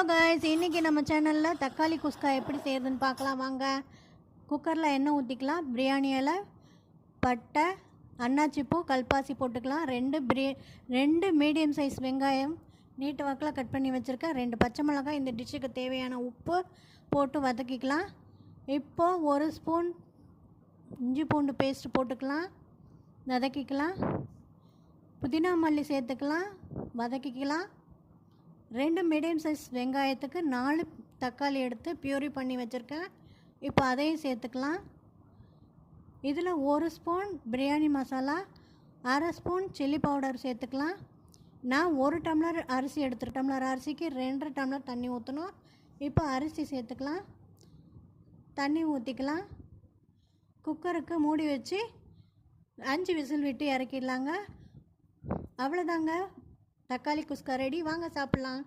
Guys, இன்றைக்கி நம்ம சேனலில் தக்காளி குஸ்கா எப்படி செய்கிறதுன்னு பார்க்கலாம் வாங்க. குக்கரில் எண்ணெய் ஊற்றிக்கலாம். பிரியாணி இலை, பட்டை, அன்னாச்சிப்பூ, கல்பாசி போட்டுக்கலாம். ரெண்டு மீடியம் சைஸ் வெங்காயம் நீட்டு வாக்கில் கட் பண்ணி வச்சுருக்கேன். 2 பச்சை மிளகாய், இந்த டிஷ்ஷுக்கு தேவையான உப்பு போட்டு வதக்கிக்கலாம். இப்போது 1 ஸ்பூன் இஞ்சி பூண்டு பேஸ்ட் போட்டுக்கலாம், வதக்கிக்கலாம். புதினா மல்லி சேர்த்துக்கலாம், வதக்கிக்கலாம். 2 மீடியம் சைஸ் வெங்காயத்துக்கு 4 தக்காளி எடுத்து பியூரி பண்ணி வச்சுருக்கேன். இப்போ அதையும் சேர்த்துக்கலாம். இதில் 1 spoon biryani masala, 1/2 spoon chilli powder சேர்த்துக்கலாம். நான் 1 டம்ளர் அரிசி எடுத்துருக்கேன். டம்ளர் அரிசிக்கு 2 டம்ளர் தண்ணி ஊற்றணும். இப்போ அரிசி சேர்த்துக்கலாம், தண்ணி ஊற்றிக்கலாம். குக்கருக்கு மூடி வச்சு 5 விசில் விட்டு இறக்கிடலாங்க. அவ்வளோதாங்க, தக்காளி குஸ்கா ரெடி. வாங்க சாப்பிட்லாம்.